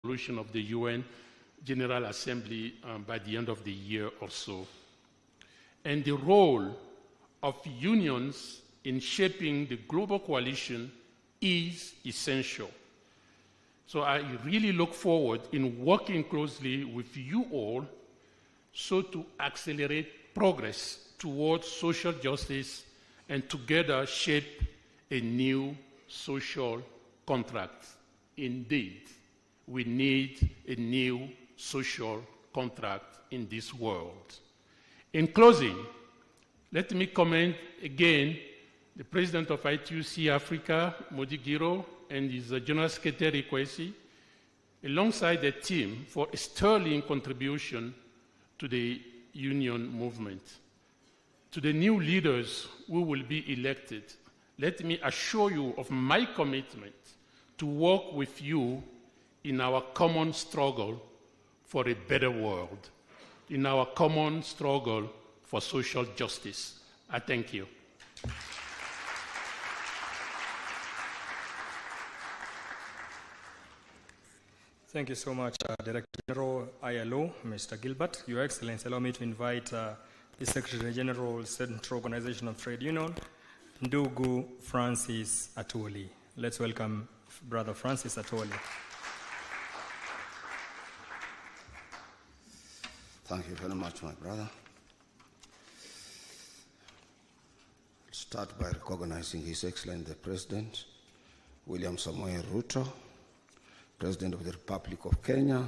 resolution of the UN General Assembly by the end of the year or so. And the role of unions in shaping the global coalition is essential. So I really look forward in working closely with you all so to accelerate progress towards social justice and together shape a new social contract. Indeed, we need a new social contract in this world. In closing, let me commend again the President of ITUC Africa, Modi Giro, and his General Secretary, Kwesi, alongside the team for a sterling contribution to the union movement. To the new leaders who will be elected, let me assure you of my commitment to work with you in our common struggle for a better world, in our common struggle for social justice. I thank you. Thank you so much, Director General ILO, Mr. Gilbert. Your Excellency, allow me to invite the Secretary General, Central Organization of Trade Union, Ndugu Francis Atwoli. Let's welcome Brother Francis Atwoli. Thank you very much, my brother. I'll start by recognizing His Excellency the President, William Samoei Ruto, President of the Republic of Kenya,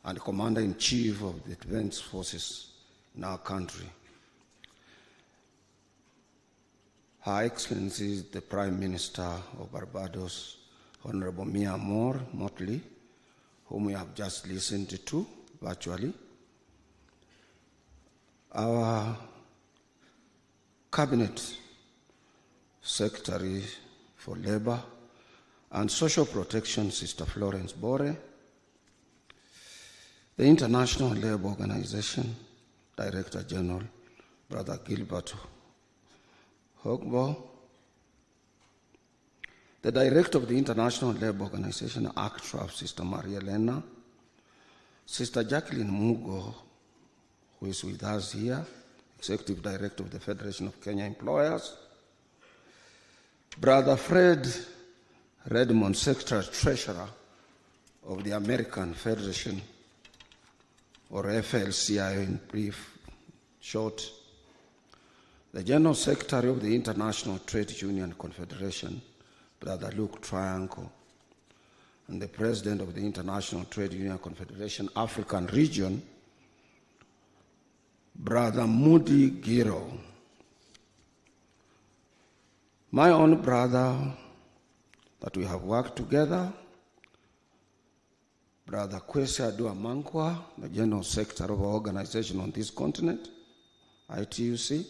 and Commander-in-Chief of the Defense Forces in our country. Her Excellency, the Prime Minister of Barbados, Honorable Mia Motley, whom we have just listened to virtually. Our Cabinet Secretary for Labor and Social Protection, Sister Florence Bore, the International Labour Organization, Director General, Brother Gilbert Hogbo, the Director of the International Labour Organization, ACTRAF, Sister Maria Elena, Sister Jacqueline Mugo, who is with us here, Executive Director of the Federation of Kenya Employers, Brother Fred Redmond, Secretary Treasurer of the American Federation, or FLCIO in brief, short, the General Secretary of the International Trade Union Confederation, Brother Luke Triangle, and the President of the International Trade Union Confederation African Region, Brother Modi Giro. My own brother, that we have worked together, Brother Kwesi Adua-Mankwa, the General Secretary of our organization on this continent, ITUC.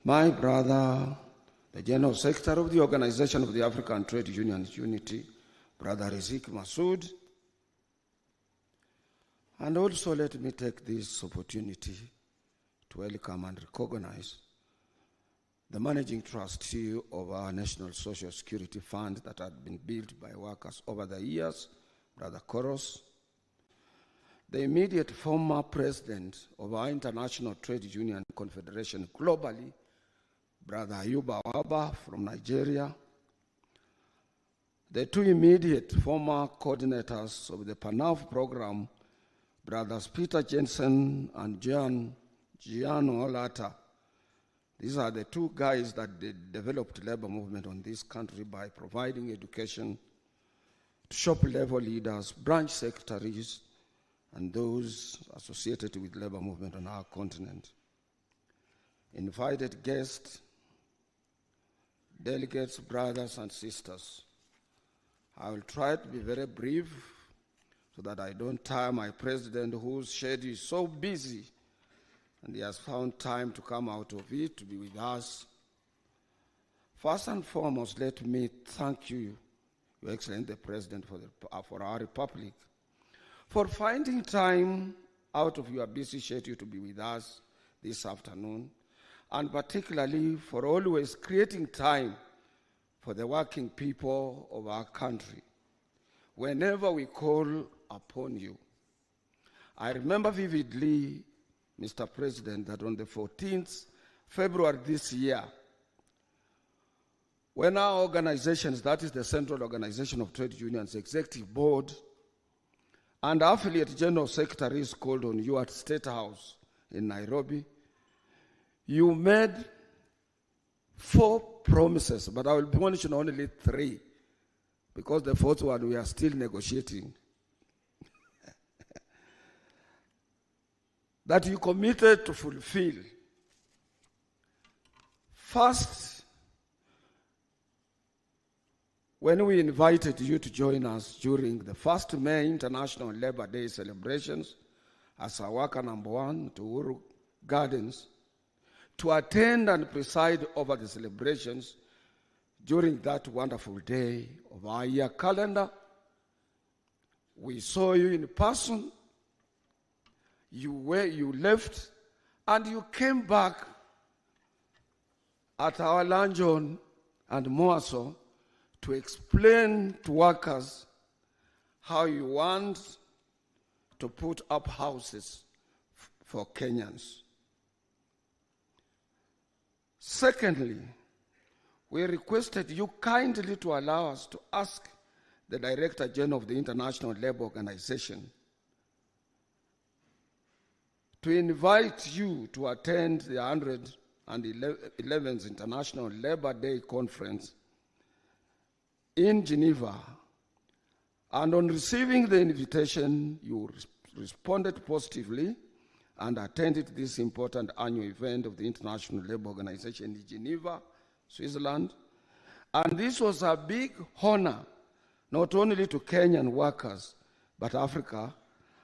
My brother, the General Secretary of the Organization of the African Trade Unions Unity, Brother Rizik Masood. And also let me take this opportunity to welcome and recognize the managing trustee of our National Social Security Fund that had been built by workers over the years, Brother Koros, the immediate former president of our International Trade Union Confederation globally, Brother Ayuba Waba from Nigeria, the two immediate former coordinators of the PANAF program, Brothers Peter Jensen and Gianno Olata. These are the two guys that developed labor movement on this country by providing education to shop-level leaders, branch secretaries, and those associated with labor movement on our continent. Invited guests, delegates, brothers and sisters. I will try to be very brief so that I don't tire my president, whose schedule is so busy, and he has found time to come out of it to be with us. First and foremost, let me thank you, Your Excellency the President, for our Republic, for finding time out of your busy schedule to be with us this afternoon, and particularly for always creating time for the working people of our country. whenever we call upon you. I remember vividly, Mr. President, that on the 14th February this year, when our organizations, that is the Central Organization of Trade Unions Executive Board, and affiliate general secretaries called on you at State House in Nairobi, you made 4 promises, but I will mention only 3, because the 4th one we are still negotiating. That you committed to fulfill. First, when we invited you to join us during the 1st May International Labor Day celebrations as our worker number 1 to Uhuru Gardens, to attend and preside over the celebrations during that wonderful day of our year calendar, we saw you in person. You left, and you came back at our luncheon and more so to explain to workers how you want to put up houses for Kenyans. Secondly, we requested you kindly to allow us to ask the Director General of the International Labour Organization to invite you to attend the 111th International Labour Day Conference in Geneva. And on receiving the invitation, you responded positively and attended this important annual event of the International Labour Organization in Geneva, Switzerland. And this was a big honor, not only to Kenyan workers, but Africa,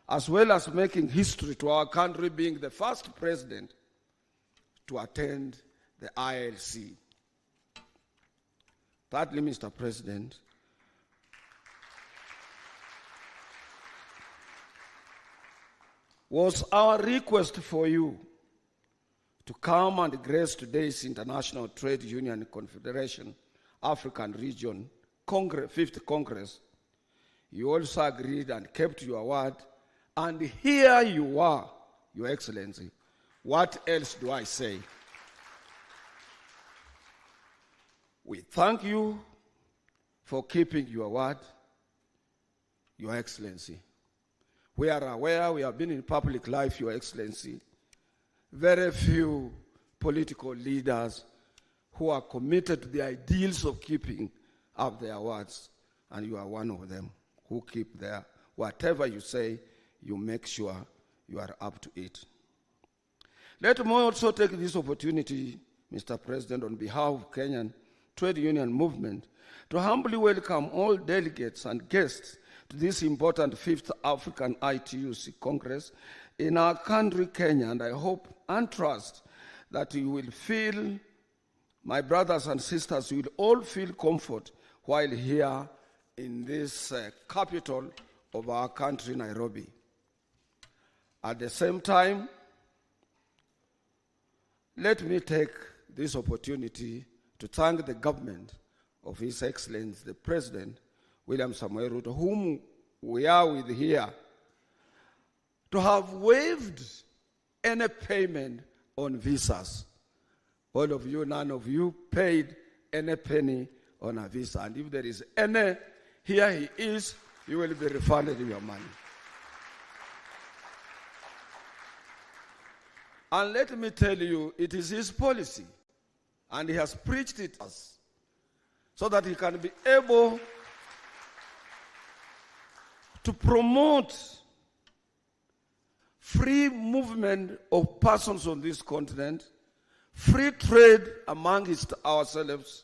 as well as making history to our country being the first president to attend the ILC. Thirdly, Mr. President, was our request for you to come and grace today's International Trade Union Confederation African Region 5th Congress. You also agreed and kept your word, and here you are, Your Excellency. What else do I say? We thank you for keeping your word, Your Excellency. We are aware, we have been in public life, Your Excellency. Very few political leaders who are committed to the ideals of keeping up their words, and you are one of them who keep their, whatever you say, you make sure you are up to it. Let me also take this opportunity, Mr. President, on behalf of Kenyan Trade Union Movement, to humbly welcome all delegates and guests to this important 5th African ITUC Congress in our country, Kenya, and I hope and trust that you will feel, my brothers and sisters, you will all feel comfort while here in this capital of our country, Nairobi. At the same time, let me take this opportunity to thank the government of His Excellency, the President, William Samoei Ruto, whom we are with here, to have waived any payment on visas. All of you, none of you paid any penny on a visa. And if there is any, here he is, you will be refunded your money. And let me tell you, it is his policy, and he has preached it us, so that he can be able to promote free movement of persons on this continent, free trade amongst ourselves,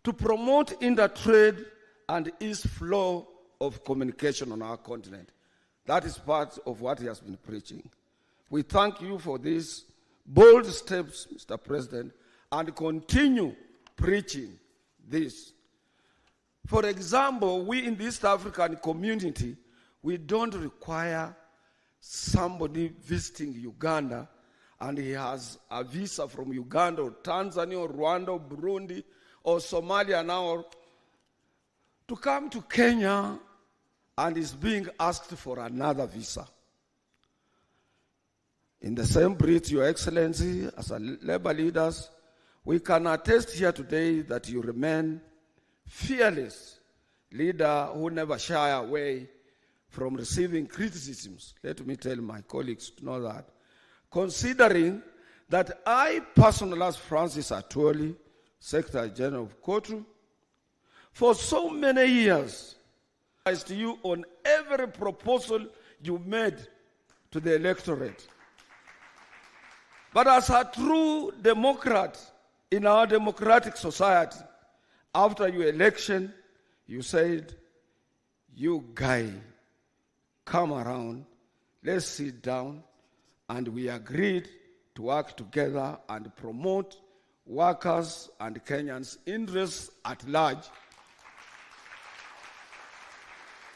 to promote inter-trade and ease flow of communication on our continent. That is part of what he has been preaching. We thank you for these bold steps, Mr. President, and continue preaching this. For example, we in the East African community, we don't require somebody visiting Uganda and he has a visa from Uganda or Tanzania or Rwanda or Burundi or Somalia now to come to Kenya and is being asked for another visa. In the same breath, Your Excellency, as a labor leaders, we can attest here today that you remain fearless leader who never shy away from receiving criticisms. Let me tell my colleagues to know that. Considering that I personally, as Francis Atwoli, Secretary General of KOTU, for so many years, advised you on every proposal you made to the electorate. But as a true Democrat in our democratic society, after your election, you said, you guy, come around, let's sit down, and we agreed to work together and promote workers and Kenyans' interests at large.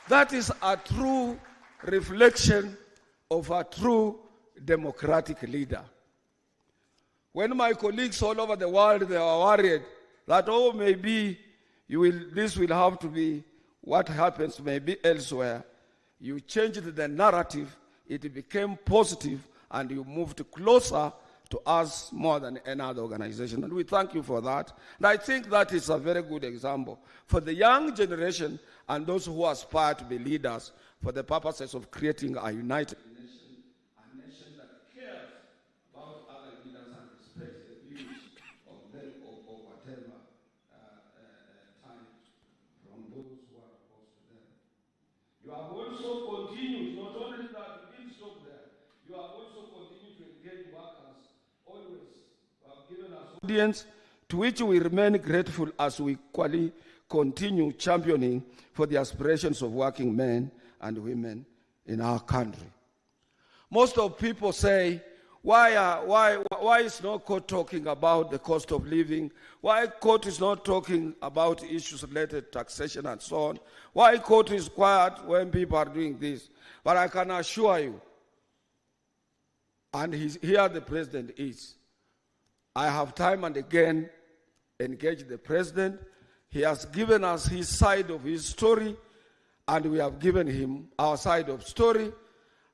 That is a true reflection of a true democratic leader. When my colleagues all over the world, they were worried that, oh, maybe this will have to be what happens maybe elsewhere, you changed the narrative, it became positive, and you moved closer to us more than any other organization. And we thank you for that. And I think that is a very good example for the young generation and those who aspire to be leaders for the purposes of creating a united nation, a nation that cares about other leaders and respects the views of them or whatever time from those who are opposed to them. You have also continued, not only that you didn't stop there, you have also continued to engage workers always. You have given us audience to which we remain grateful as we equally continue championing for the aspirations of working men and women in our country. Most of people say, why is no court talking about the cost of living? Why court is not talking about issues related to taxation and so on? Why court is quiet when people are doing this? But I can assure you, and here the president is, I have time and again engaged the president. He has given us his side of his story, and we have given him our side of story,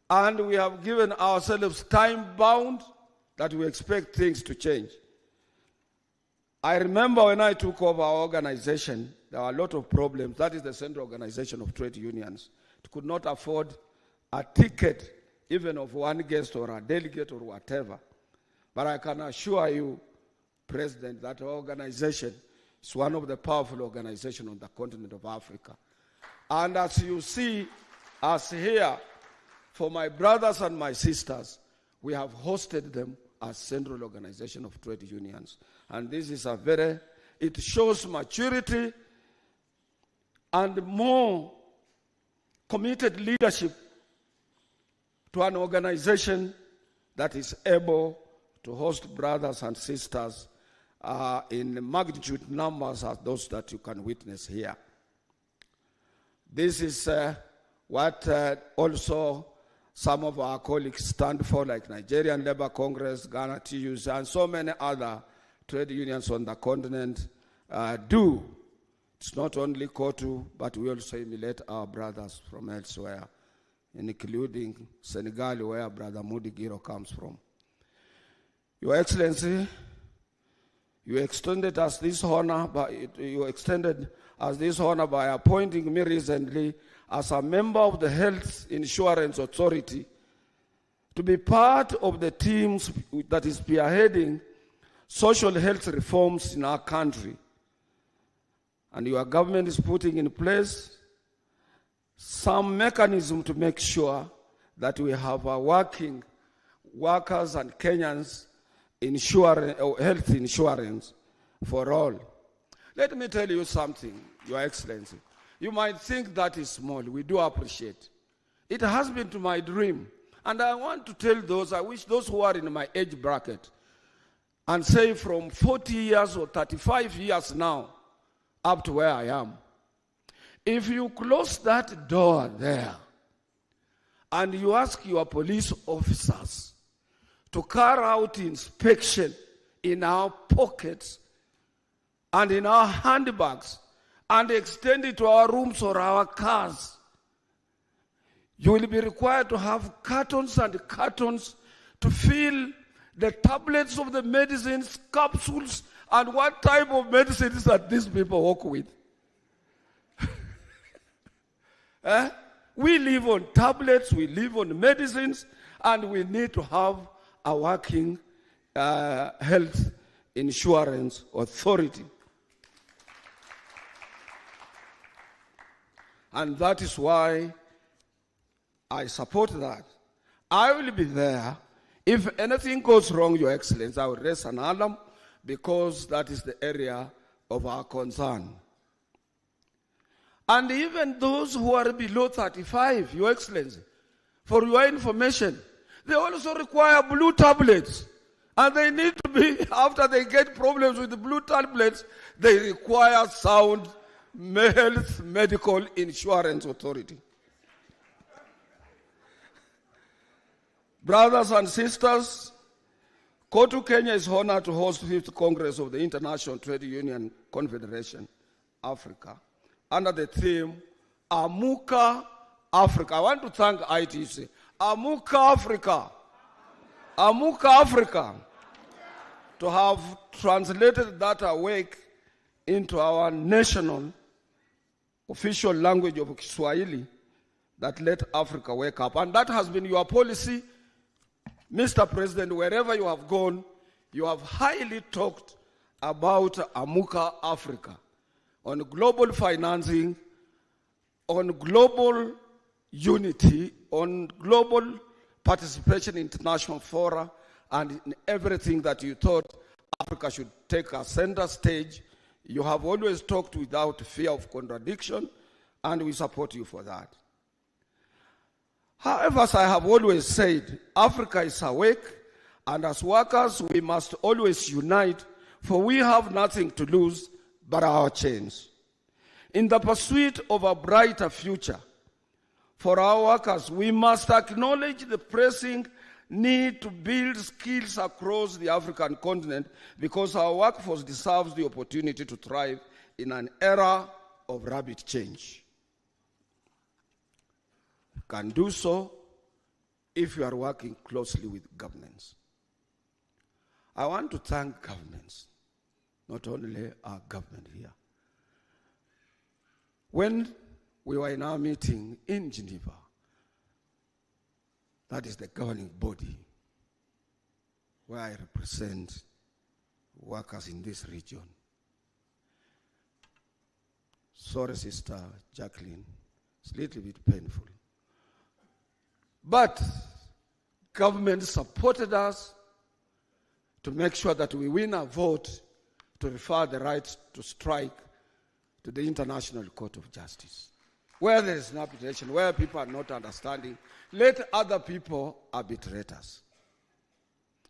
and we have given ourselves time bound that we expect things to change. I remember when I took over our organization, there were a lot of problems. That is the Central Organization of Trade Unions. It could not afford a ticket, even of one guest or a delegate or whatever. But I can assure you, President, that our organization is one of the powerful organizations on the continent of Africa. And as you see us here, for my brothers and my sisters, we have hosted them as Central Organization of Trade Unions. And this is it shows maturity and more committed leadership to an organization that is able to host brothers and sisters in magnitude numbers as those that you can witness here. This is what also some of our colleagues stand for, like Nigerian Labour Congress, Ghana TUC, and so many other trade unions on the continent do. It's not only KOTU, but we also emulate our brothers from elsewhere, including Senegal, where Brother Mudi Giro comes from. Your Excellency, you extended us this honor by appointing me recently as a member of the Health Insurance Authority to be part of the teams that is spearheading social health reforms in our country. And your government is putting in place some mechanism to make sure that we have a working workers and Kenyans health insurance for all. Let me tell you something, Your Excellency. You might think that is small. We do appreciate. It has been to my dream. And I want to tell those, I wish those who are in my age bracket, and say from 40 years or 35 years now, up to where I am, if you close that door there, and you ask your police officers to carry out inspection in our pockets and in our handbags and extend it to our rooms or our cars, you will be required to have cartons and cartons to fill the tablets of the medicines, capsules, and what type of medicines that these people work with. We live on tablets, we live on medicines, and we need to have a working health insurance authority. And that is why I support that. I will be there. If anything goes wrong, Your Excellency, I will raise an alarm because that is the area of our concern. And even those who are below 35, Your Excellency, for your information, they also require blue tablets. And they need to be, after they get problems with the blue tablets, they require sound health medical insurance authority. Brothers and sisters, Kotu Kenya is honored to host the 5th Congress of the International Trade Union Confederation, Africa, under the theme, Amuka Africa. I want to thank ITC. Amuka Africa. Amuka Africa. To have translated that awake into our national official language of Kiswahili, that let Africa wake up. And that has been your policy, Mr. President. Wherever you have gone, you have highly talked about Amuka Africa, on global financing, on global unity, on global participation in international fora, and in everything that you thought Africa should take a center stage. You have always talked without fear of contradiction, and we support you for that. However, as I have always said, Africa is awake, and as workers, we must always unite, for we have nothing to lose but our chains. In the pursuit of a brighter future for our workers, we must acknowledge the pressing need to build skills across the African continent, because our workforce deserves the opportunity to thrive in an era of rapid change. You can do so if you are working closely with governments. I want to thank governments, not only our government here. When we were in our meeting in Geneva, that is the governing body where I represent workers in this region. Sorry, Sister Jacqueline, it's a little bit painful. But government supported us to make sure that we win a vote to refer the right to strike to the International Court of Justice. Where there is an arbitration, where people are not understanding, let other people arbitrate us.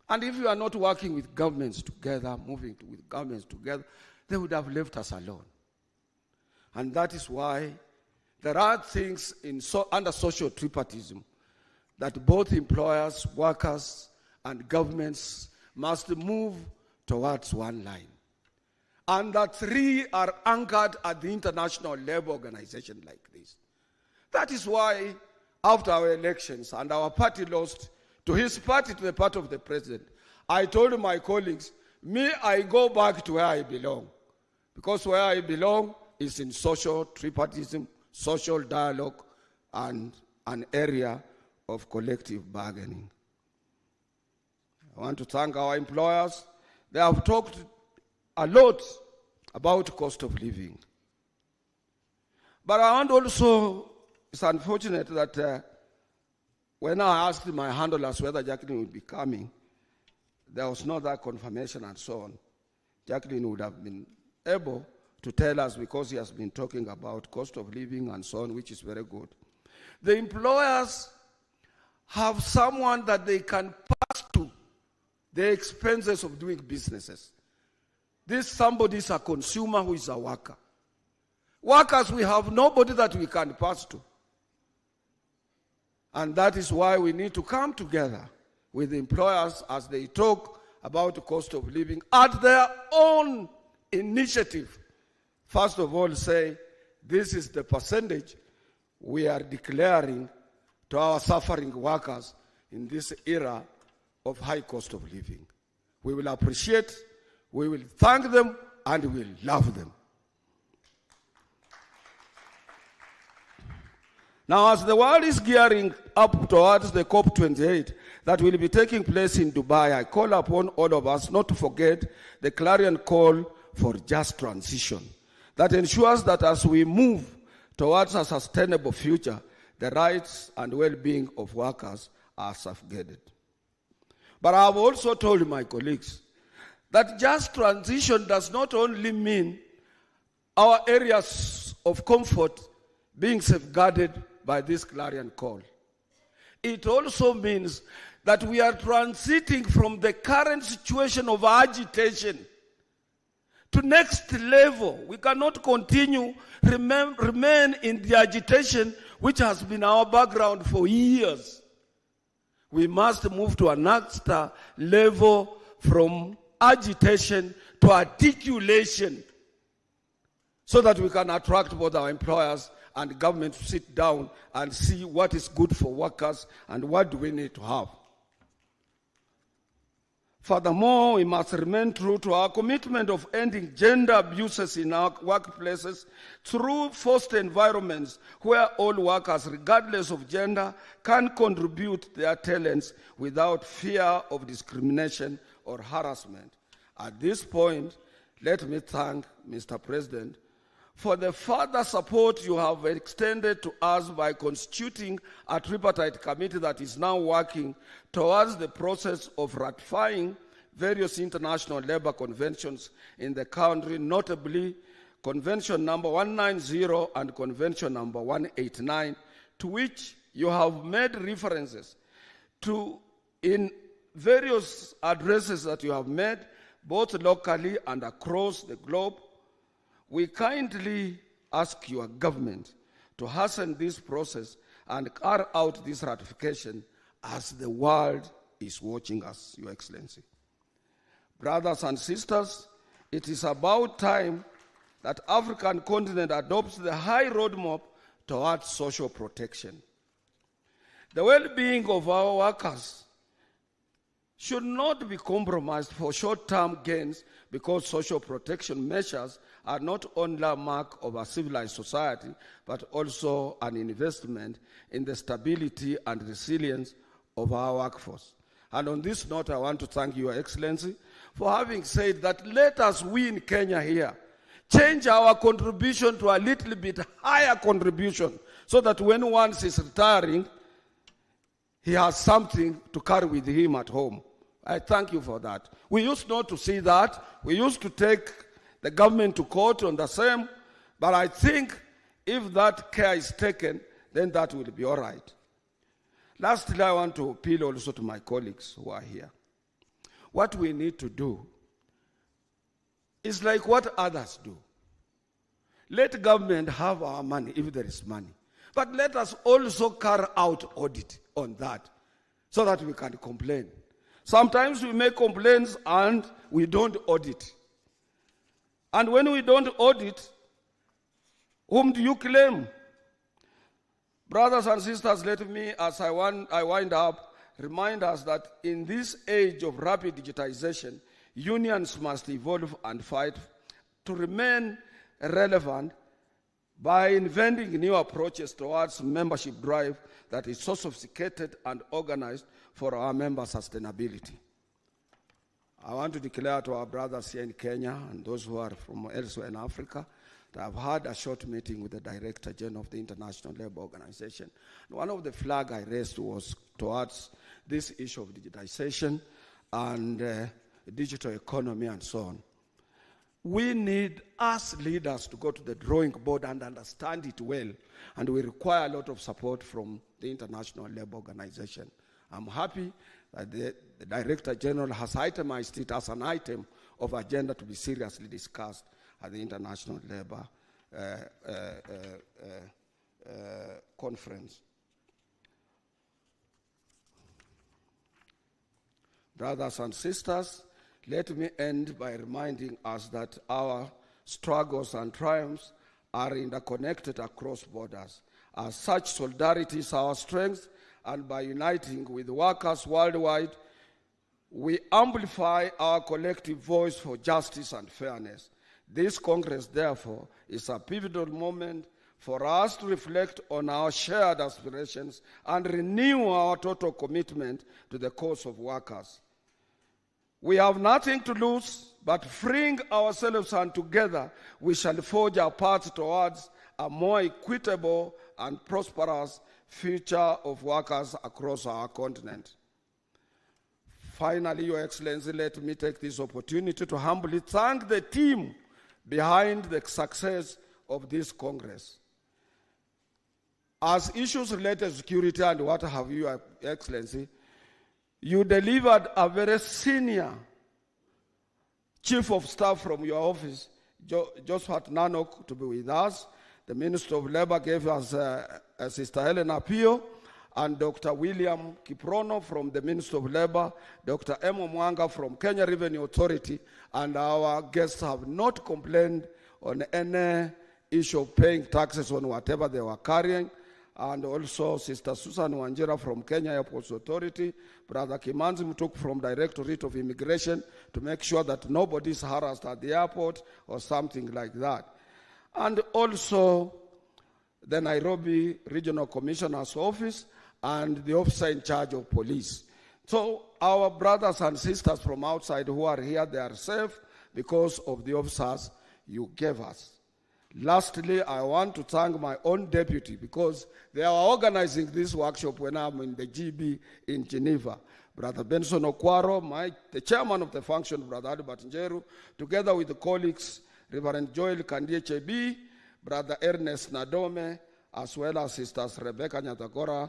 And if you are not working with governments together, moving with governments together, they would have left us alone. And that is why there are things under social tripartism that both employers, workers, and governments must move towards one line. And that three are anchored at the International Labour Organization like this. That is why, after our elections and our party lost to his party, to the party of the president, I told my colleagues, I go back to where I belong. Because where I belong is in social tripartism, social dialogue, and an area of collective bargaining. I want to thank our employers. They have talked a lot about cost of living. But I want also, it's unfortunate that when I asked my handlers whether Jacqueline would be coming, there was no that confirmation and so on. Jacqueline would have been able to tell us, because he has been talking about cost of living and so on, which is very good. The employers have someone that they can pass to the expenses of doing businesses. This somebody is a consumer who is a worker. Workers, we have nobody that we can pass to. And that is why we need to come together with the employers as they talk about the cost of living at their own initiative first of all say, this is the percentage we are declaring to our suffering workers in this era of high cost of living. We will appreciate, we will thank them, and we will love them. Now, as the world is gearing up towards the COP28 that will be taking place in Dubai, I call upon all of us not to forget the clarion call for just transition that ensures that as we move towards a sustainable future, the rights and well-being of workers are safeguarded. But I have also told my colleagues that just transition does not only mean our areas of comfort being safeguarded by this clarion call. It also means that we are transiting from the current situation of agitation to next level. We cannot continue, remain in the agitation which has been our background for years. We must move to a next level from agitation to articulation so that we can attract both our employers and government to sit down and see what is good for workers and what do we need to have. Furthermore, we must remain true to our commitment of ending gender abuses in our workplaces through forced environments where all workers, regardless of gender, can contribute their talents without fear of discrimination or harassment. At this point, let me thank Mr. President for the further support you have extended to us by constituting a tripartite committee that is now working towards the process of ratifying various international labor conventions in the country, notably Convention number 190 and Convention number 189, to which you have made references to in various addresses that you have made, both locally and across the globe. We kindly ask your government to hasten this process and carry out this ratification as the world is watching us, Your Excellency. Brothers and sisters, it is about time that African continent adopts the high roadmap towards social protection. The well-being of our workers should not be compromised for short-term gains because social protection measures are not only a mark of a civilized society, but also an investment in the stability and resilience of our workforce. And on this note, I want to thank Your Excellency for having said that let us, we in Kenya here, change our contribution to a little bit higher contribution so that when one is retiring, he has something to carry with him at home. I thank you for that. We used not to see that. We used to take the government to court on the same, but I think if that care is taken, then that will be all right. Lastly, I want to appeal also to my colleagues who are here. What we need to do is like what others do. Let government have our money if there is money. But let us also carry out audit on that so that we can complain. Sometimes we make complaints and we don't audit. And when we don't audit, whom do you claim? Brothers and sisters, let me, as I wind up, remind us that in this age of rapid digitization, unions must evolve and fight to remain relevant by inventing new approaches towards membership drive that is so sophisticated and organized for our member sustainability. I want to declare to our brothers here in Kenya and those who are from elsewhere in Africa that I've had a short meeting with the Director General of the International Labour Organization. And one of the flags I raised was towards this issue of digitization and digital economy and so on. We need, as leaders, to go to the drawing board and understand it well, and we require a lot of support from the International Labour Organization. I'm happy that the Director General has itemized it as an item of agenda to be seriously discussed at the International Labour Conference. Brothers and sisters, let me end by reminding us that our struggles, and triumphs are interconnected across borders. As such, solidarity is our strength, and by uniting with workers worldwide, we amplify our collective voice for justice and fairness. This Congress, therefore, is a pivotal moment for us to reflect on our shared aspirations and renew our total commitment to the cause of workers. We have nothing to lose, but freeing ourselves, and together we shall forge our path towards a more equitable and prosperous future of workers across our continent. Finally, Your Excellency, let me take this opportunity to humbly thank the team behind the success of this Congress. As issues related to security and what have you, Your Excellency, you delivered a very senior chief of staff from your office, Josephat Nanok, to be with us. The Minister of Labor gave us Sister Helena Pio, and Dr. William Kiprono from the Minister of Labor, Dr. Emo Mwanga from Kenya Revenue Authority, and our guests have not complained on any issue of paying taxes on whatever they were carrying. And also Sister Susan Wanjira from Kenya Airports Authority, Brother Kimanzi Mutuk from Directorate of Immigration, to make sure that nobody is harassed at the airport or something like that. And also the Nairobi Regional Commissioner's Office and the officer in charge of police. So our brothers and sisters from outside who are here, they are safe because of the officers you gave us. Lastly, I want to thank my own deputy because they are organizing this workshop when I'm in the GB in Geneva. Brother Benson Okwaro, the chairman of the function, Brother Albert Njeru, together with the colleagues, Reverend Joel Kandie Chebi, Brother Ernest Nadome, as well as Sisters Rebecca Nyatagora,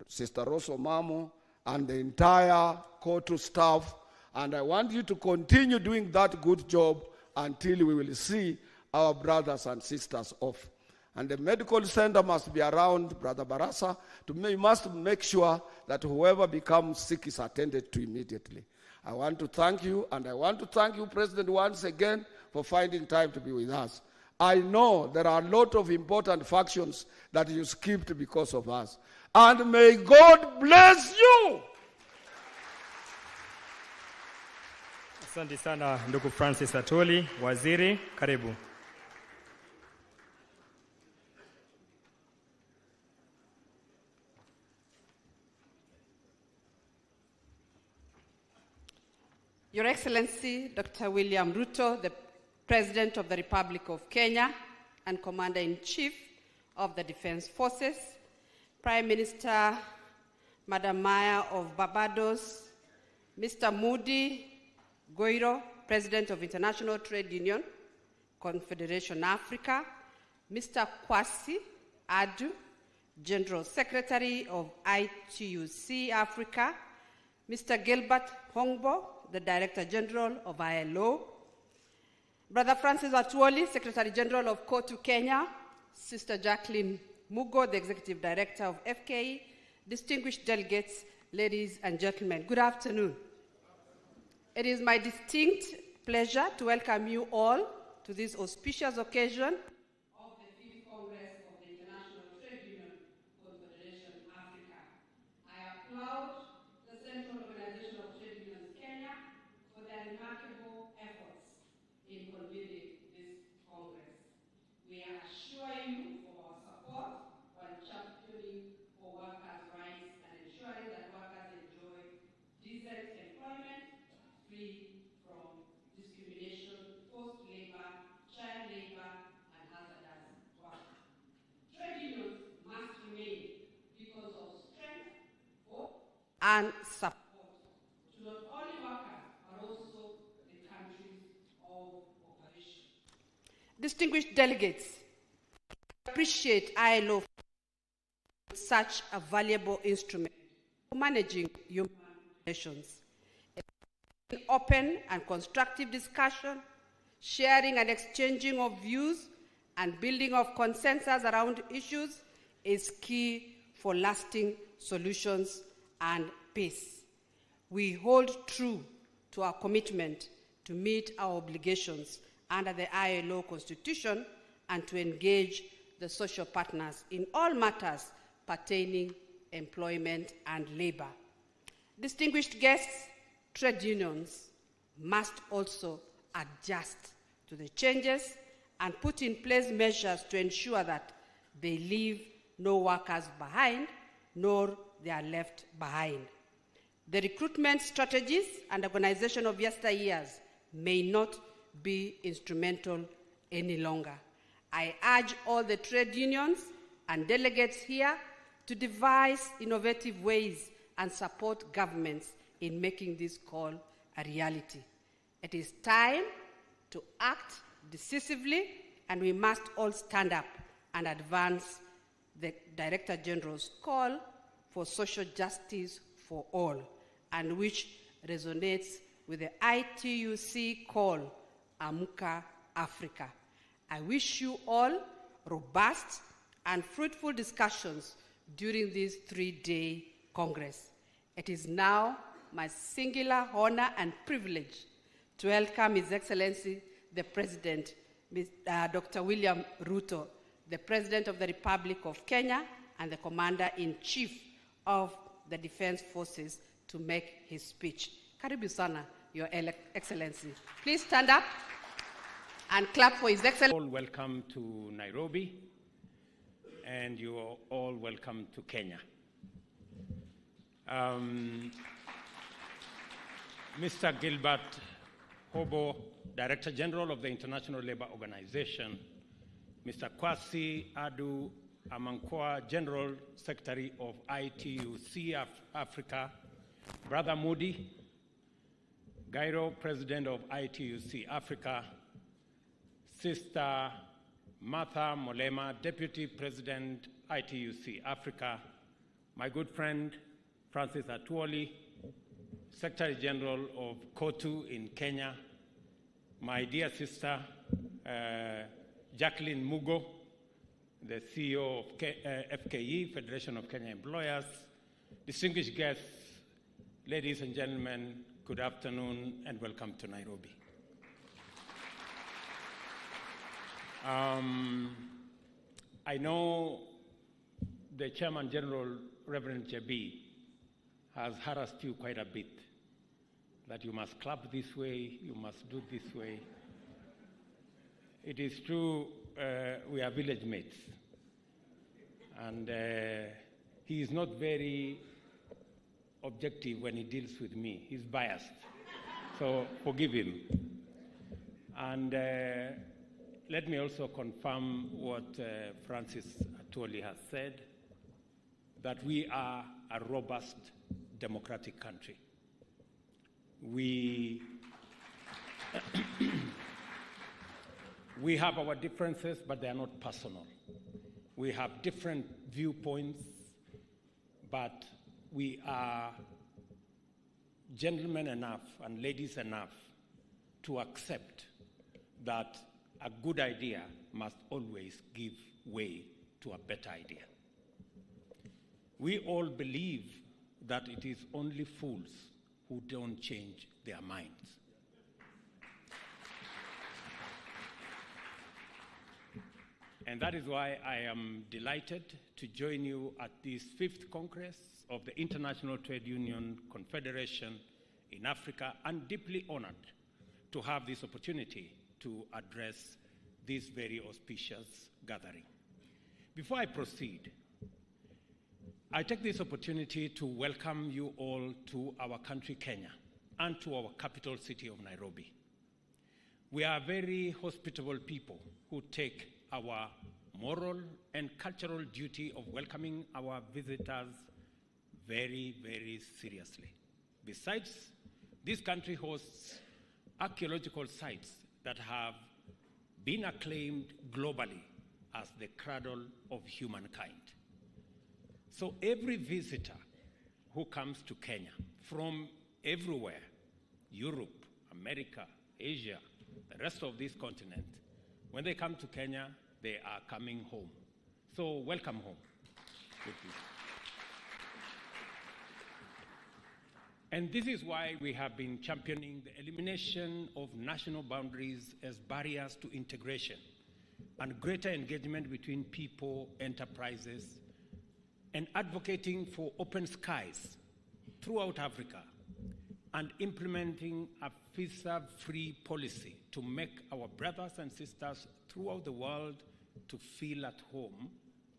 Sister Rosso Mamo, and the entire COTU staff. And I want you to continue doing that good job until we will see our brothers and sisters off. And the medical center must be around, Brother Barasa. We must make sure that whoever becomes sick is attended to immediately. I want to thank you, and I want to thank you, President, once again for finding time to be with us. I know there are a lot of important factions that you skipped because of us. And may God bless you. Asante sana ndugu Francis Atoli, waziri, karibu. Your Excellency, Dr. William Ruto, the President of the Republic of Kenya and Commander-in-Chief of the Defense Forces, Prime Minister Madam Maya of Barbados, Mr. Moody Goiro, President of International Trade Union, Confederation Africa, Mr. Kwasi Adu, General Secretary of ITUC Africa, Mr. Gilbert Hongbo, the Director General of ILO, Brother Francis Atwoli, Secretary General of COTU Kenya, Sister Jacqueline Mugo, the Executive Director of FKE, distinguished delegates, ladies and gentlemen, good afternoon. It is my distinct pleasure to welcome you all to this auspicious occasion of the 5th Congress of the International Trade Union Confederation Africa. I applaud the Central Organization of Trade Unions Kenya for their remarkable efforts in convening this Congress. We assure you of our support while championing for workers' rights and ensuring that workers enjoy decent employment free from discrimination, forced labor, child labor, and hazardous work. Trade unions must remain because of strength, hope, and support to not only workers, but also the countries of operation. Distinguished delegates, I appreciate ILO for such a valuable instrument for managing human relations. Open and constructive discussion, sharing and exchanging of views, and building of consensus around issues is key for lasting solutions and peace. We hold true to our commitment to meet our obligations under the ILO Constitution and to engage the social partners in all matters pertaining employment and labor. Distinguished guests, trade unions must also adjust to the changes and put in place measures to ensure that they leave no workers behind, nor they are left behind. The recruitment strategies and organization of yesteryears may not be instrumental any longer. I urge all the trade unions and delegates here to devise innovative ways and support governments in making this call a reality. It is time to act decisively, and we must all stand up and advance the Director General's call for social justice for all, and which resonates with the ITUC call, Amka Africa. I wish you all robust and fruitful discussions during this 3-day Congress. It is now my singular honor and privilege to welcome His Excellency, the President, Dr. William Ruto, the President of the Republic of Kenya and the Commander-in-Chief of the Defense Forces, to make his speech. Karibu sana, Your Excellency. Please stand up and clap for His Excellency. All welcome to Nairobi, and you are all welcome to Kenya. Mr. Gilbert Hobo, Director General of the International Labour Organization, Mr. Kwasi Adu Amankwa, General Secretary of ITUC Africa, Brother Moody, Gairo, President of ITUC Africa, Sister Martha Molema, Deputy President, ITUC Africa, my good friend Francis Atwoli, Secretary General of COTU in Kenya, my dear sister Jacqueline Mugo, the CEO of FKE, Federation of Kenya Employers, distinguished guests, ladies and gentlemen, good afternoon and welcome to Nairobi. I know the Chairman General, Reverend Jebi, has harassed you quite a bit, that you must clap this way, you must do this way. It is true, we are village mates, and he is not very objective when he deals with me. He's biased, so forgive him. And let me also confirm what Francis Atwoli has said, that we are a robust democratic country. We have our differences, but they are not personal. We have different viewpoints, but we are gentlemen enough and ladies enough to accept that a good idea must always give way to a better idea. We all believe that it is only fools who don't change their minds. And that is why I am delighted to join you at this 5th Congress of the International Trade Union Confederation in Africa, and deeply honored to have this opportunity to address this very auspicious gathering. Before I proceed, I take this opportunity to welcome you all to our country, Kenya, and to our capital city of Nairobi. We are very hospitable people who take our moral and cultural duty of welcoming our visitors very, very seriously. Besides, this country hosts archaeological sites that have been acclaimed globally as the cradle of humankind. So every visitor who comes to Kenya from everywhere, Europe, America, Asia, the rest of this continent, when they come to Kenya, they are coming home. So welcome home. And this is why we have been championing the elimination of national boundaries as barriers to integration and greater engagement between people, enterprises, and advocating for open skies throughout Africa and implementing a visa-free policy to make our brothers and sisters throughout the world to feel at home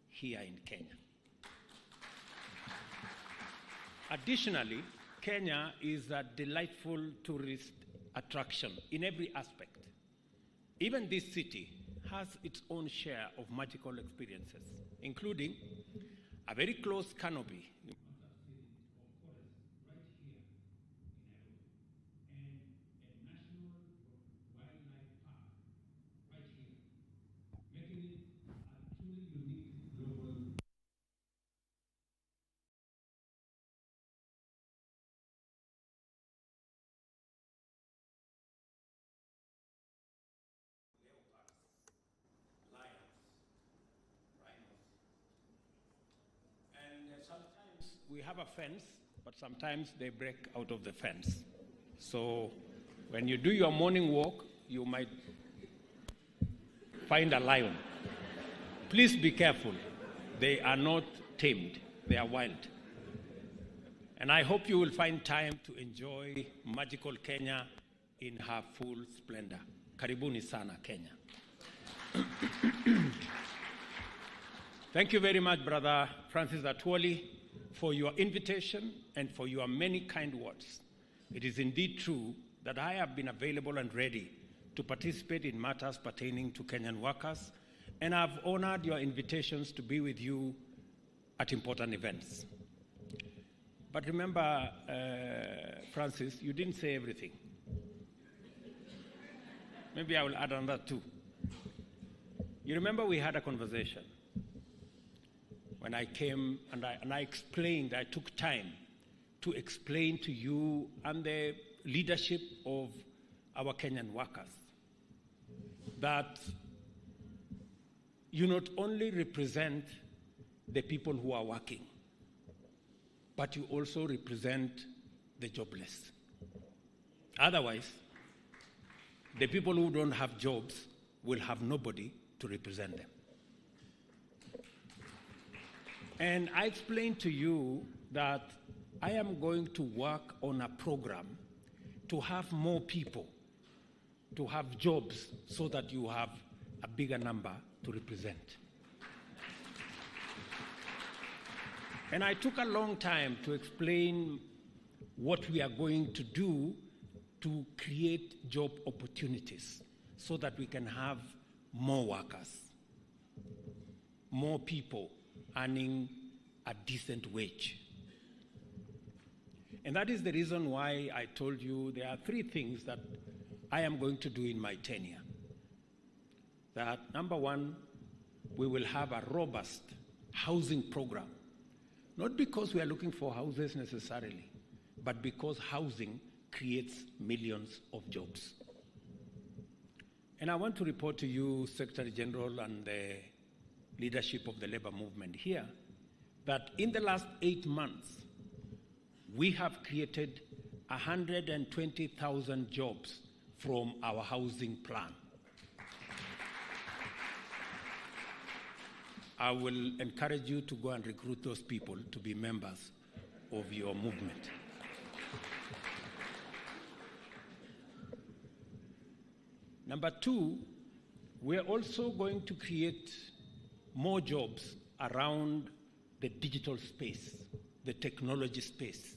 here in Kenya. Additionally, Kenya is a delightful tourist attraction in every aspect. Even this city has its own share of magical experiences, including a very close canopy we have a fence, but sometimes they break out of the fence. So when you do your morning walk, you might find a lion. Please be careful. They are not tamed. They are wild. And I hope you will find time to enjoy magical Kenya in her full splendor. Karibuni sana, Kenya. Thank you very much, Brother Francis Atwoli, for your invitation and for your many kind words. It is indeed true that I have been available and ready to participate in matters pertaining to Kenyan workers, and I've honored your invitations to be with you at important events. But remember, Francis, you didn't say everything. Maybe I will add on that too. You remember we had a conversation when I came and I explained, I took time to explain to you and the leadership of our Kenyan workers that you not only represent the people who are working, but you also represent the jobless. Otherwise, the people who don't have jobs will have nobody to represent them. And I explained to you that I am going to work on a program to have more people, to have jobs, so that you have a bigger number to represent. And I took a long time to explain what we are going to do to create job opportunities so that we can have more workers, more people earning a decent wage. And that is the reason why I told you there are 3 things that I am going to do in my tenure. That, number 1, we will have a robust housing program. Not because we are looking for houses necessarily, but because housing creates millions of jobs. And I want to report to you, Secretary General and the leadership of the labor movement here, that in the last 8 months, we have created 120,000 jobs from our housing plan. I will encourage you to go and recruit those people to be members of your movement. Number 2, we're also going to create more jobs around the digital space, the technology space.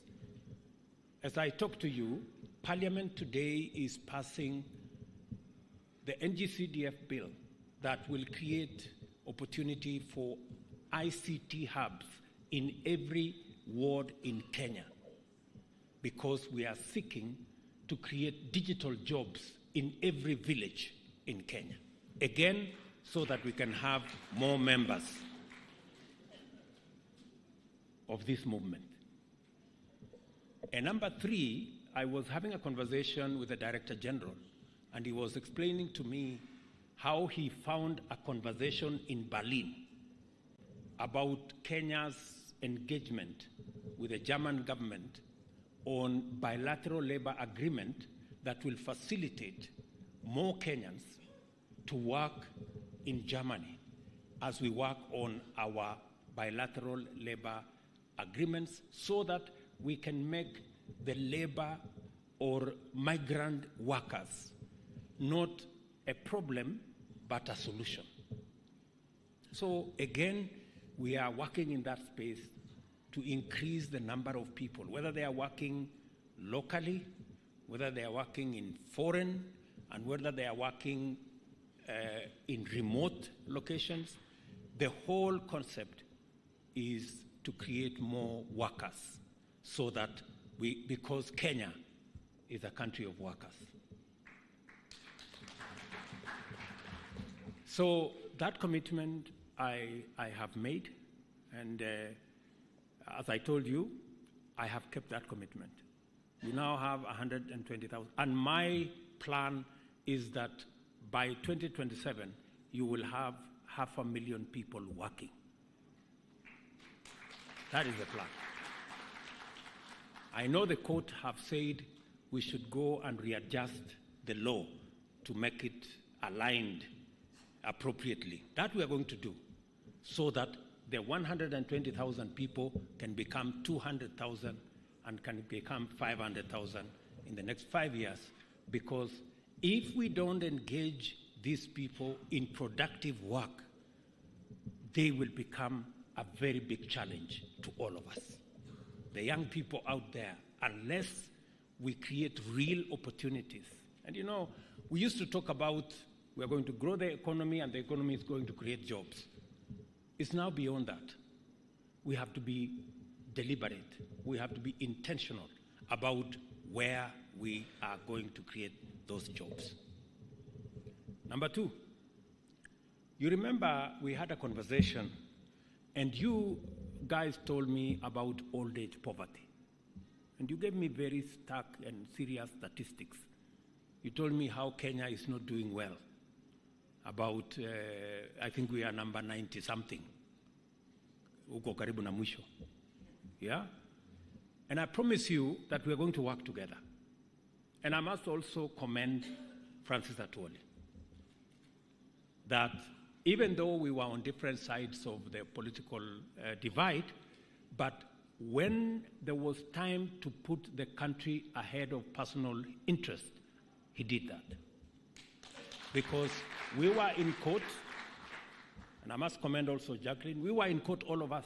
As I talk to you, Parliament today is passing the NGCDF bill that will create opportunity for ICT hubs in every ward in Kenya, because we are seeking to create digital jobs in every village in Kenya. Again, so that we can have more members of this movement. And number 3, I was having a conversation with the Director General, and he was explaining to me how he found a conversation in Berlin about Kenya's engagement with the German government on bilateral labor agreement that will facilitate more Kenyans to work in Germany as we work on our bilateral labor agreements, so that we can make the labor or migrant workers not a problem but a solution. So again, we are working in that space to increase the number of people, whether they are working locally, whether they are working in foreign, and whether they are working in remote locations. The whole concept is to create more workers, so that because Kenya is a country of workers. So that commitment I have made, and as I told you, I have kept that commitment. We now have 120,000, and my plan is that by 2027, you will have 500,000 people working. That is the plan. I know the court have said we should go and readjust the law to make it aligned appropriately. That we are going to do, so that the 120,000 people can become 200,000 and can become 500,000 in the next 5 years. Because if we don't engage these people in productive work, they will become a very big challenge to all of us. The young people out there, unless we create real opportunities. And you know, we used to talk about we're going to grow the economy and the economy is going to create jobs. It's now beyond that. We have to be deliberate. We have to be intentional about where we are going to create those jobs. Number two, you remember we had a conversation and you guys told me about old age poverty. And you gave me very stark and serious statistics. You told me how Kenya is not doing well. About, I think we are number 90 something. Uko karibu na mwisho. Yeah? And I promise you that we are going to work together. And I must also commend Francis Atwoli, that even though we were on different sides of the political divide, but when there was time to put the country ahead of personal interest, he did that. Because we were in court, and I must commend also Jacqueline, we were in court, all of us,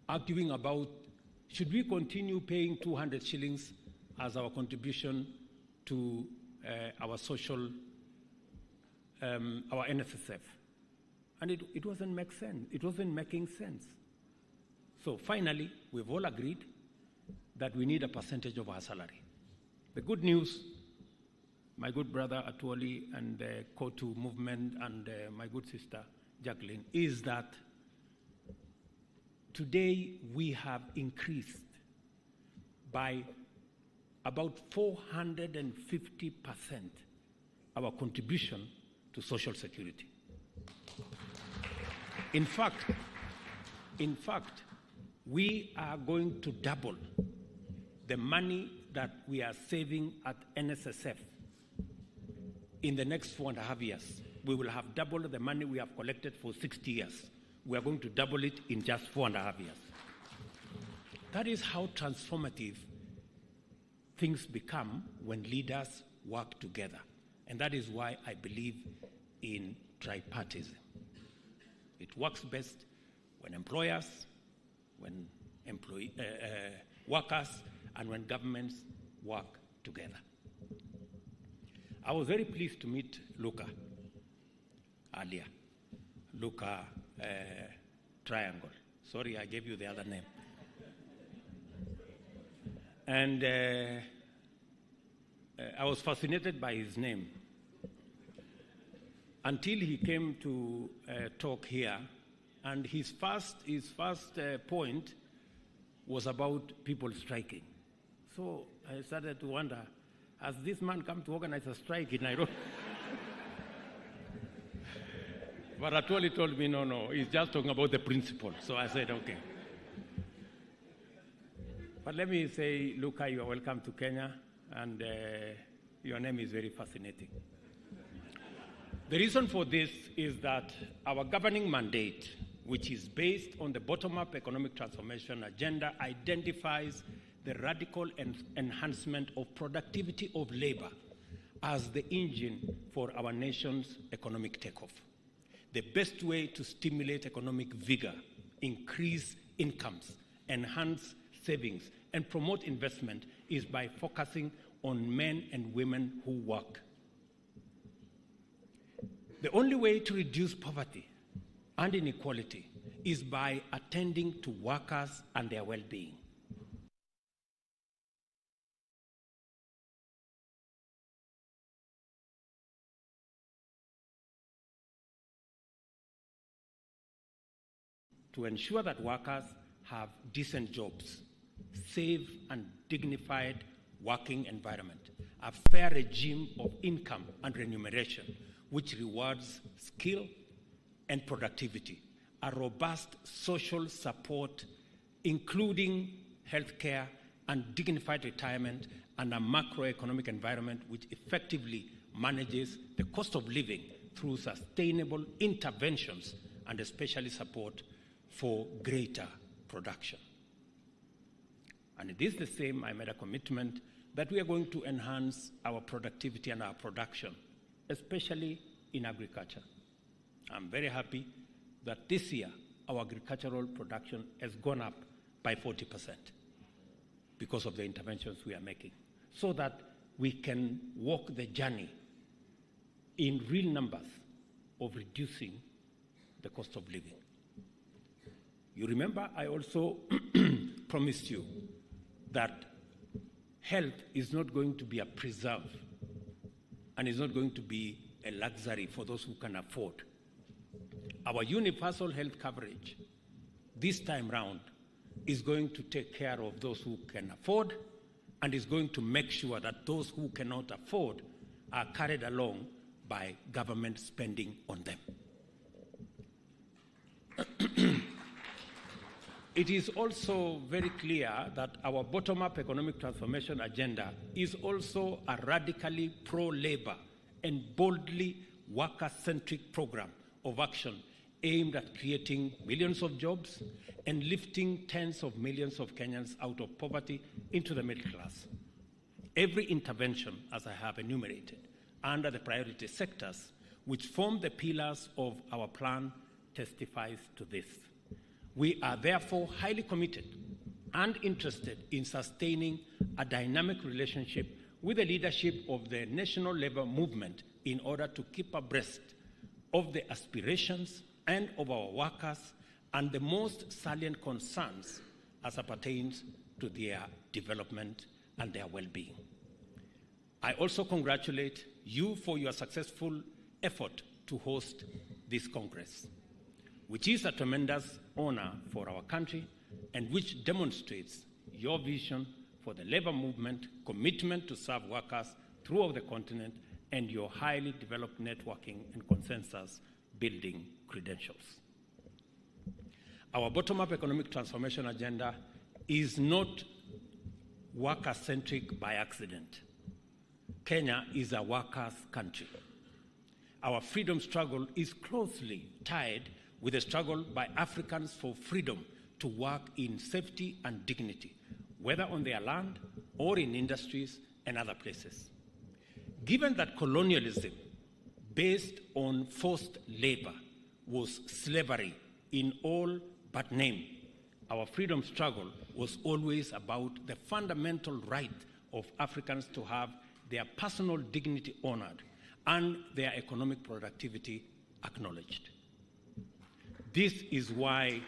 arguing about should we continue paying 200 shillings as our contribution to our social, our NSSF. And it wasn't make sense. It wasn't making sense. So finally, we've all agreed that we need a percentage of our salary. The good news, my good brother Atwoli and the COTU movement and my good sister Jacqueline, is that today we have increased by about 450% our contribution to social security. In fact, we are going to double the money that we are saving at NSSF in the next 4.5 years. We will have doubled the money we have collected for 60 years. We are going to double it in just 4.5 years. That is how transformative things become when leaders work together. And that is why I believe in tripartism. It works best when employers, when workers, and when governments work together. I was very pleased to meet Luca earlier. Luca Triangle. Sorry, I gave you the other name. And I was fascinated by his name until he came to talk here, and his first point was about people striking. So I started to wonder, has this man come to organize a strike in Nairobi? But Atwoli told me, no, he's just talking about the principle. So I said, okay. But let me say, Luca, you are welcome to Kenya, and your name is very fascinating. The reason for this is that our governing mandate, which is based on the bottom-up economic transformation agenda, identifies the radical enhancement of productivity of labor as the engine for our nation's economic takeoff. The best way to stimulate economic vigor, increase incomes, enhance savings, and promote investment is by focusing on men and women who work. The only way to reduce poverty and inequality is by attending to workers and their well-being. To ensure that workers have decent jobs, safe and dignified working environment, a fair regime of income and remuneration, which rewards skill and productivity, a robust social support, including healthcare and dignified retirement, and a macroeconomic environment which effectively manages the cost of living through sustainable interventions and especially support for greater production. And it is the same, I made a commitment that we are going to enhance our productivity and our production, especially in agriculture. I'm very happy that this year our agricultural production has gone up by 40% because of the interventions we are making, so that we can walk the journey in real numbers of reducing the cost of living. You remember I also promised you that health is not going to be a preserve and is not going to be a luxury for those who can afford. Our universal health coverage this time round is going to take care of those who can afford and is going to make sure that those who cannot afford are carried along by government spending on them. It is also very clear that our bottom-up economic transformation agenda is also a radically pro-labor and boldly worker-centric program of action aimed at creating millions of jobs and lifting tens of millions of Kenyans out of poverty into the middle class. Every intervention, as I have enumerated, under the priority sectors, which form the pillars of our plan, testifies to this. We are therefore highly committed and interested in sustaining a dynamic relationship with the leadership of the national labor movement in order to keep abreast of the aspirations and of our workers and the most salient concerns as it pertains to their development and their well-being. I also congratulate you for your successful effort to host this Congress, which is a tremendous honor for our country and which demonstrates your vision for the labor movement, commitment to serve workers throughout the continent, and your highly developed networking and consensus building credentials. Our bottom-up economic transformation agenda is not worker-centric by accident. Kenya is a workers' country. Our freedom struggle is closely tied with the struggle by Africans for freedom to work in safety and dignity, whether on their land or in industries and other places. Given that colonialism based on forced labor was slavery in all but name, our freedom struggle was always about the fundamental right of Africans to have their personal dignity honored and their economic productivity acknowledged. This is why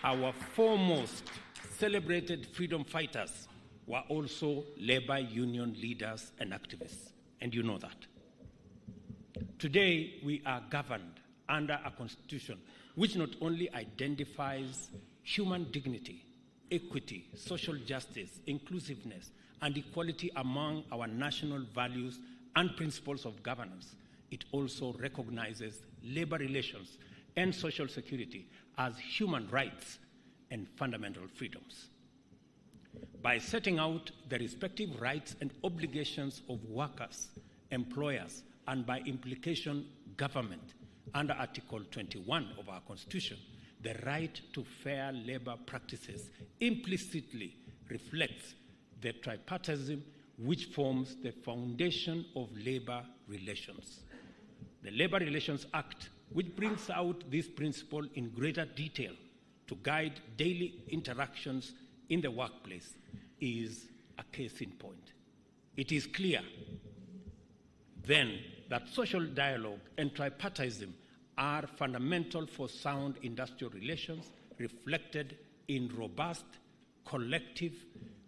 our foremost celebrated freedom fighters were also labor union leaders and activists, and you know that. Today, we are governed under a constitution which not only identifies human dignity, equity, social justice, inclusiveness, and equality among our national values and principles of governance, it also recognizes labor relations and social security as human rights and fundamental freedoms. by setting out the respective rights and obligations of workers, employers, and by implication, government, under Article 21 of our Constitution, the right to fair labor practices implicitly reflects the tripartism which forms the foundation of labor relations. The Labor Relations Act, which brings out this principle in greater detail to guide daily interactions in the workplace, is a case in point. It is clear, then, that social dialogue and tripartism are fundamental for sound industrial relations, reflected in robust collective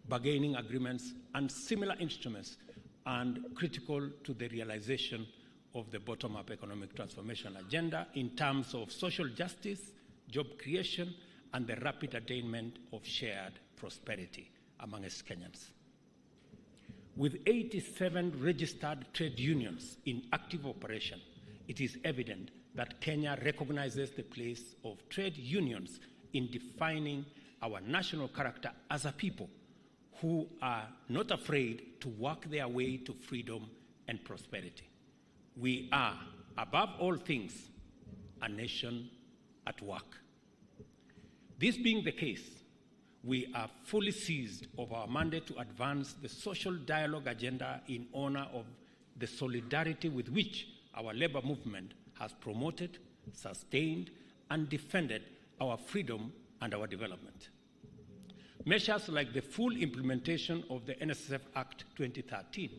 bargaining agreements and similar instruments, and critical to the realization of the bottom-up economic transformation agenda in terms of social justice, job creation, and the rapid attainment of shared prosperity among us Kenyans. With 87 registered trade unions in active operation, it is evident that Kenya recognizes the place of trade unions in defining our national character as a people who are not afraid to work their way to freedom and prosperity. We are, above all things, a nation at work. This being the case, we are fully seized of our mandate to advance the social dialogue agenda in honor of the solidarity with which our labor movement has promoted, sustained, and defended our freedom and our development. Measures like the full implementation of the NSSF Act 2013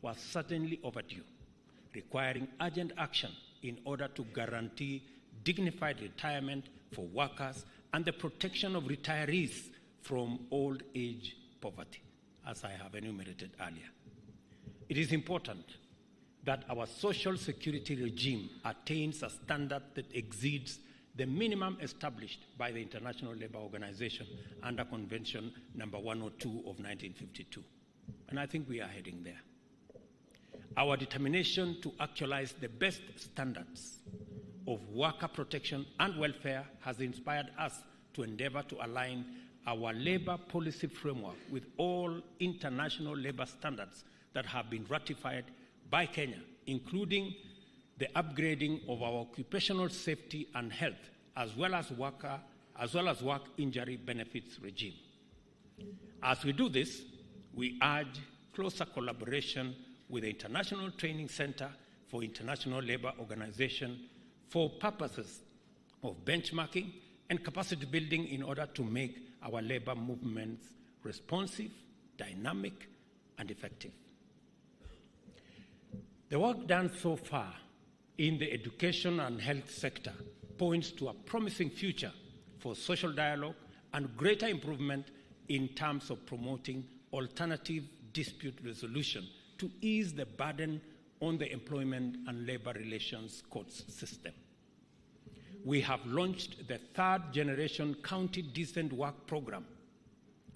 was certainly overdue, requiring urgent action in order to guarantee dignified retirement for workers and the protection of retirees from old age poverty, as I have enumerated earlier. It is important that our social security regime attains a standard that exceeds the minimum established by the International Labour Organization under Convention number 102 of 1952. And I think we are heading there. Our determination to actualize the best standards of worker protection and welfare has inspired us to endeavor to align our labor policy framework with all international labor standards that have been ratified by Kenya, including the upgrading of our occupational safety and health, as well as work injury benefits regime. As we do this, we urge closer collaboration with the International Training Center for International Labour Organization for purposes of benchmarking and capacity building in order to make our labor movements responsive, dynamic, and effective. The work done so far in the education and health sector points to a promising future for social dialogue and greater improvement in terms of promoting alternative dispute resolution to ease the burden on the employment and labor relations courts system. We have launched the third generation County Decent Work Program,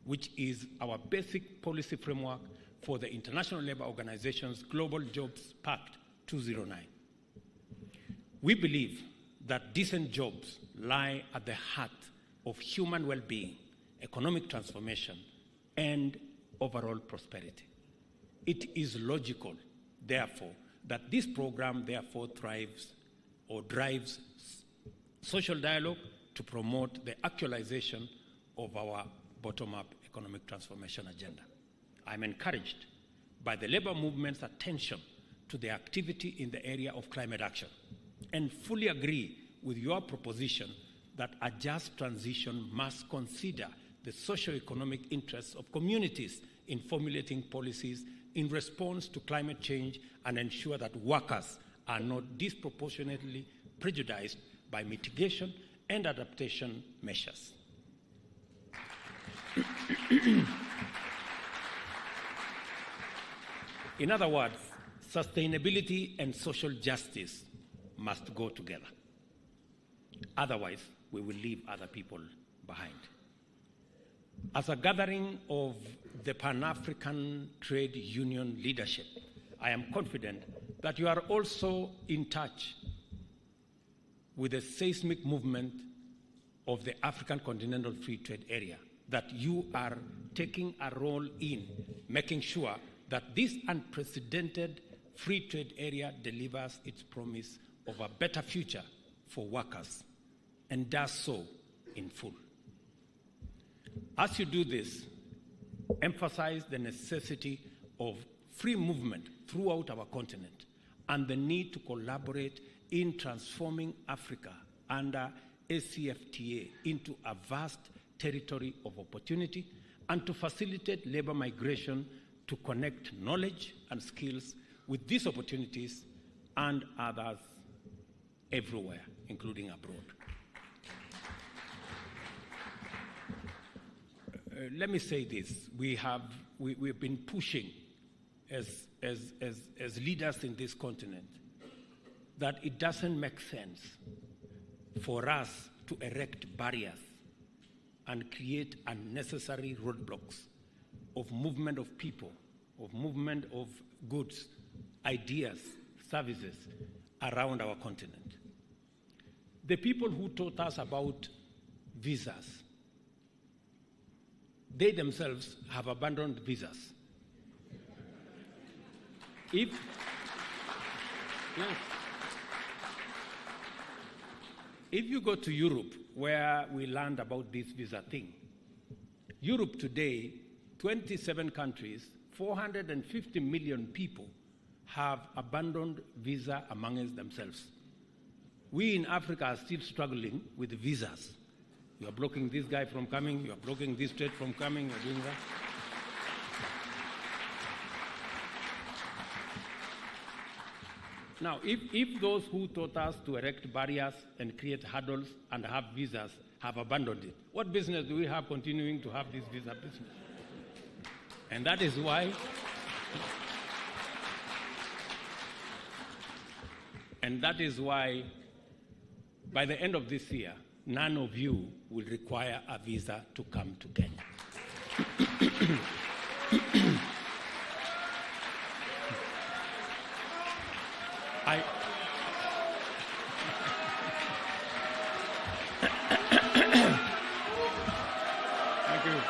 which is our basic policy framework for the International Labour Organization's Global Jobs Pact 209. We believe that decent jobs lie at the heart of human well-being, economic transformation, and overall prosperity. It is logical, therefore, that this program drives social dialogue to promote the actualization of our bottom-up economic transformation agenda. I'm encouraged by the labor movement's attention to the activity in the area of climate action and fully agree with your proposition that a just transition must consider the socio-economic interests of communities in formulating policies in response to climate change and ensure that workers are not disproportionately prejudiced by mitigation and adaptation measures. In other words, sustainability and social justice must go together. Otherwise, we will leave other people behind. As a gathering of the Pan-African Trade Union leadership, I am confident that you are also in touch with the seismic movement of the African Continental Free Trade Area that you are taking a role in making sure that this unprecedented free trade area delivers its promise of a better future for workers and does so in full. As you do this, emphasize the necessity of free movement throughout our continent and the need to collaborate in transforming Africa under ACFTA into a vast territory of opportunity and to facilitate labor migration to connect knowledge and skills with these opportunities and others everywhere, including abroad. Let me say this. We've been pushing as leaders in this continent that it doesn't make sense for us to erect barriers and create unnecessary roadblocks of movement of people, of movement of goods, ideas, services around our continent. The people who taught us about visas, they themselves have abandoned visas. If you go to Europe, where we learned about this visa thing, Europe today, 27 countries, 450 million people have abandoned visa amongst themselves. We in Africa are still struggling with visas. You are blocking this guy from coming, you are blocking this trade from coming, you are doing that. Now, if those who taught us to erect barriers and create hurdles and have visas have abandoned it, what business do we have continuing to have this visa business? And that is why, by the end of this year, none of you will require a visa to come to Kenya. Thank you.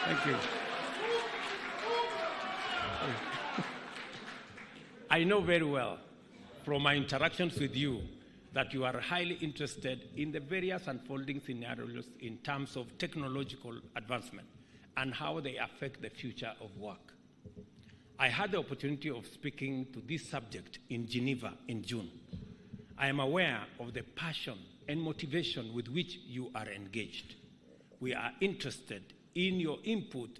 Thank you. I know very well from my interactions with you that you are highly interested in the various unfolding scenarios in terms of technological advancement and how they affect the future of work. I had the opportunity of speaking to this subject in Geneva in June. I am aware of the passion and motivation with which you are engaged. We are interested in your input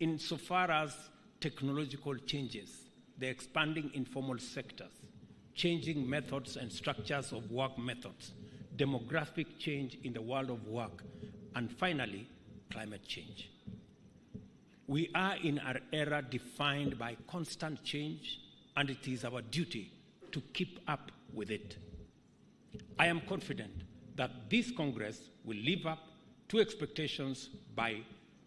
insofar as technological changes, the expanding informal sectors, changing methods and structures of work methods, demographic change in the world of work, and finally, climate change. We are in an era defined by constant change, and it is our duty to keep up with it. I am confident that this Congress will live up to expectations by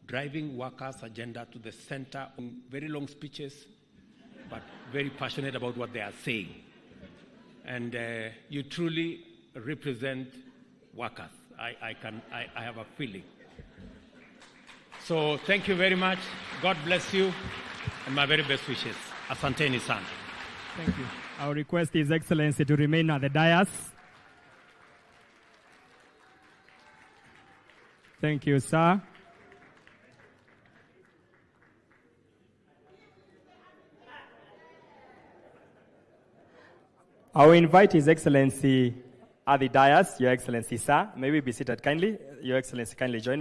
driving workers' agenda to the center on very long speeches, but very passionate about what they are saying. And you truly represent workers. I have a feeling. So thank you very much. God bless you, and my very best wishes. Asanteni sana. Thank you. Our request His Excellency to remain at the dais. Thank you, sir. I will invite His Excellency at the dais. Your Excellency, sir. May we be seated kindly? Your Excellency, kindly join me.